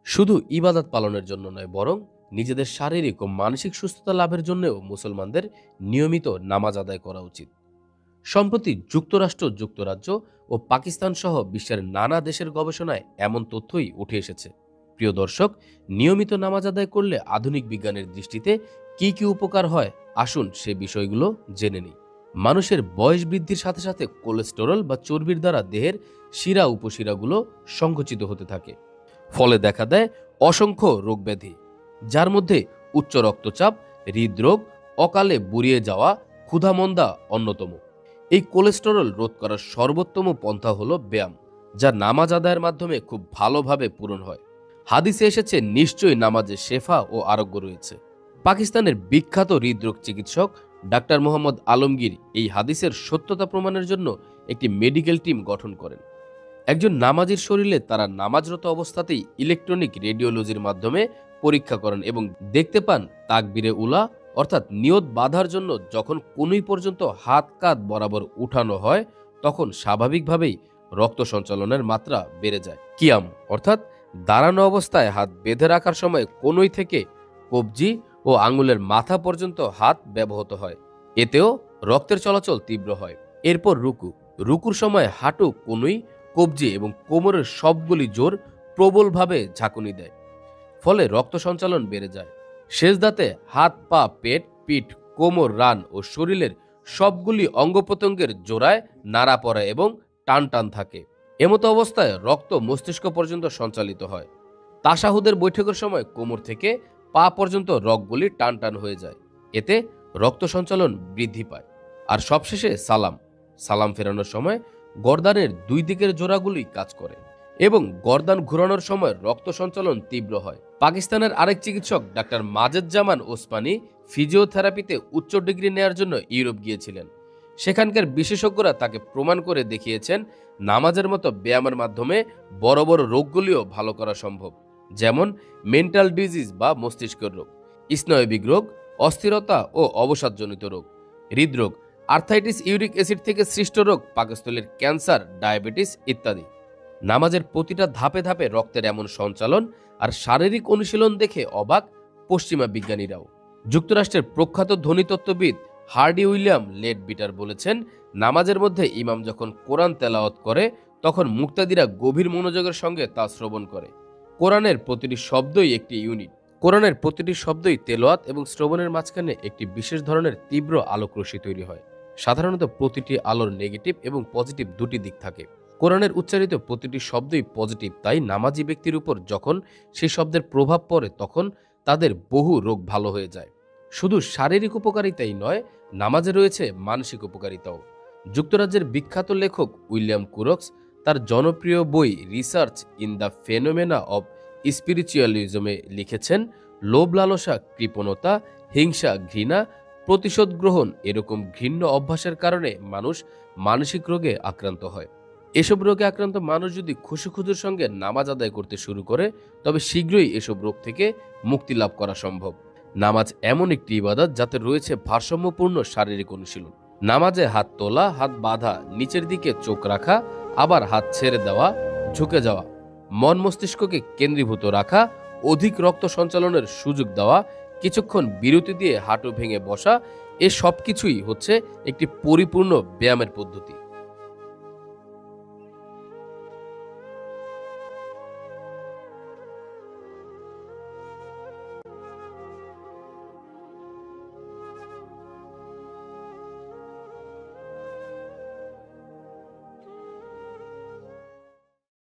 শুধু ইবাদত পালনের জন্য নয়, বরং নিজেদের শারীরিক ও মানসিক সুস্থতা লাভের জন্যও মুসলমানদের নিয়মিত নামাজ আদায় করা উচিত। সম্প্রতি যুক্তরাষ্ট্র, যুক্তরাজ্য ও পাকিস্তান সহ বিশ্বের নানা দেশের গবেষণায় এমন তথ্যই উঠে এসেছে। প্রিয় দর্শক, নিয়মিত নামাজ আদায় করলে আধুনিক বিজ্ঞানের দৃষ্টিতে কি কি উপকার হয়, আসুন সে বিষয়গুলো জেনে নিই। মানুষের বয়স বৃদ্ধির সাথে সাথে কোলেস্টেরল বা চর্বির দ্বারা দেহের শিরা উপশিরাগুলো সংকুচিত হতে থাকে। ফলে দেখা দেয় অসংখ্য রোগব্যাধি, যার মধ্যে উচ্চ রক্তচাপ, হৃদরোগ, অকালে বুড়িয়ে যাওয়া, ক্ষুধামন্দা অন্যতম। এই কোলেস্টেরল রোধ করার সর্বোত্তম পন্থা হলো ব্যায়াম, যা নামাজ আদায়ের মাধ্যমে খুব ভালোভাবে পূরণ হয়। হাদিসে এসেছে নিশ্চয়ই নামাজে শেফা ও আরোগ্য রয়েছে। পাকিস্তানের বিখ্যাত হৃদরোগ চিকিৎসক ডাক্তার মোহাম্মদ আলমগীর এই হাদিসের সত্যতা প্রমাণের জন্য একটি মেডিকেল টিম গঠন করেন। একজন নামাজির শরীরে তারা নামাজরত অবস্থাতেই ইলেকট্রনিক রেডিওলজির মাধ্যমে পরীক্ষা করেন এবং দেখতে পান তাকবীরে উলা অর্থাৎ নিয়ত বাঁধার জন্য যখন কনুই পর্যন্ত হাত কাঁধ বরাবর উঠানো হয়, তখন স্বাভাবিকভাবেই রক্ত সঞ্চালনের মাত্রা বেড়ে যায়। কিয়াম অর্থাৎ দাঁড়ানো অবস্থায় হাত বেঁধে রাখার সময় কনুই থেকে কবজি ও আঙুলের মাথা পর্যন্ত হাত ব্যবহৃত হয়, এতেও রক্তের চলাচল তীব্র হয়। এরপর রুকুর সময় হাঁটু, কনুই, কবজি এবং কোমরের সবগুলি জোর প্রবলভাবে ঝাঁকুনি দেয়, ফলে রক্ত সঞ্চালন বেড়ে যায়। সেজদাতে হাত, পা, পেট, পিঠ, কোমর, রান ও শরীরের সবগুলি অঙ্গ প্রত্যঙ্গের জোড়ায় নাড়া পড়ে এবং টান টান থাকে। এমতো অবস্থায় রক্ত মস্তিষ্ক পর্যন্ত সঞ্চালিত হয়। তাশাহুদের বৈঠকের সময় কোমর থেকে পা পর্যন্ত রগগুলি টান টান হয়ে যায়, এতে রক্ত সঞ্চালন বৃদ্ধি পায়। আর সবশেষে সালাম ফেরানোর সময় গর্দানের দুই দিকের জোড়াগুলি কাজ করে এবং গর্দান ঘুরানোর সময় রক্ত সঞ্চালন তীব্র হয়। পাকিস্তানের আরেক চিকিৎসক ডাক্তার মাজেদ জামান ওসমানী ফিজিওথেরাপিতে উচ্চ ডিগ্রি নেয়ার জন্য ইউরোপ গিয়েছিলেন। সেখানকার বিশেষজ্ঞরা তাকে প্রমাণ করে দেখিয়েছেন নামাজের মতো ব্যায়ামের মাধ্যমে বড় বড় রোগগুলিও ভালো করা সম্ভব, যেমন মেন্টাল ডিজিজ বা মস্তিষ্কের রোগ, স্নায়বিক রোগ, অস্থিরতা ও অবসাদজনিত রোগ, হৃদরোগ, আর্থাইটিস, ইউরিক অ্যাসিড থেকে সৃষ্ট রোগ, পাকস্থলীর ক্যান্সার, ডায়াবেটিস ইত্যাদি। নামাজের প্রতিটা ধাপে ধাপে রক্তের এমন সঞ্চালন আর শারীরিক অনুশীলন দেখে অবাক পশ্চিমা বিজ্ঞানীরাও। যুক্তরাষ্ট্রের প্রখ্যাত ধ্বনিতত্ত্ববিদ হার্ডি উইলিয়াম লেডবিটার বলেছেন, নামাজের মধ্যে ইমাম যখন কোরআন তেলাওয়াত করে তখন মুক্তাদিরা গভীর মনোযোগের সঙ্গে তা শ্রবণ করে। কোরআনের প্রতিটি শব্দই একটি ইউনিট। কোরআনের প্রতিটি শব্দই তেলাওয়াত এবং শ্রবণের মাঝখানে একটি বিশেষ ধরনের তীব্র আলোকরশ্মি তৈরি হয়। সাধারণত প্রতিটি আলোর নেগেটিভ এবং পজিটিভ দুটি দিক থাকে। কোরআনের উচ্চারিত প্রতিটি শব্দই পজিটিভ, তাই নামাজি ব্যক্তির উপর যখন সেই শব্দের প্রভাব পড়ে তখন তাদের বহু রোগ ভালো হয়ে যায়। শুধু শারীরিক উপকারিতাই নয়, নামাজে রয়েছে মানসিক উপকারিতাও। যুক্তরাজ্যের বিখ্যাত লেখক উইলিয়াম কুরক্স তার জনপ্রিয় বই research in the phenomena of স্পিরিচুয়ালিজমে লিখেছেন, লোভ, লালসা, কৃপণতা, হিংসা, ঘৃণা, প্রতিশোধ গ্রহণ এরকম ঘৃণ্য অভ্যাসের কারণে মানুষ মানসিক রোগে আক্রান্ত হয়। এসব রোগে আক্রান্ত মানুষ যদি খুশুখুজুর সঙ্গে নামাজ আদায় করতে শুরু করে তবে শীঘ্রই এসব রোগ থেকে মুক্তি লাভ করা সম্ভব। নামাজ এমন একটি ইবাদত যাতে রয়েছে ভারসাম্যপূর্ণ শারীরিক অনুশীলন। নামাজে হাত তোলা, হাত বাঁধা, নিচের দিকে চোখ রাখা, আবার হাত ছেড়ে দেওয়া, ঝুঁকে যাওয়া, মন মস্তিষ্ককে কেন্দ্রীভূত রাখা, অধিক রক্ত সঞ্চালনের সুযোগ দেওয়া, কিছুক্ষণ বিরতি দিয়ে হাঁটু ভেঙে বসা, এ সব কিছুই হচ্ছে একটি পরিপূর্ণ ব্যায়ামের পদ্ধতি।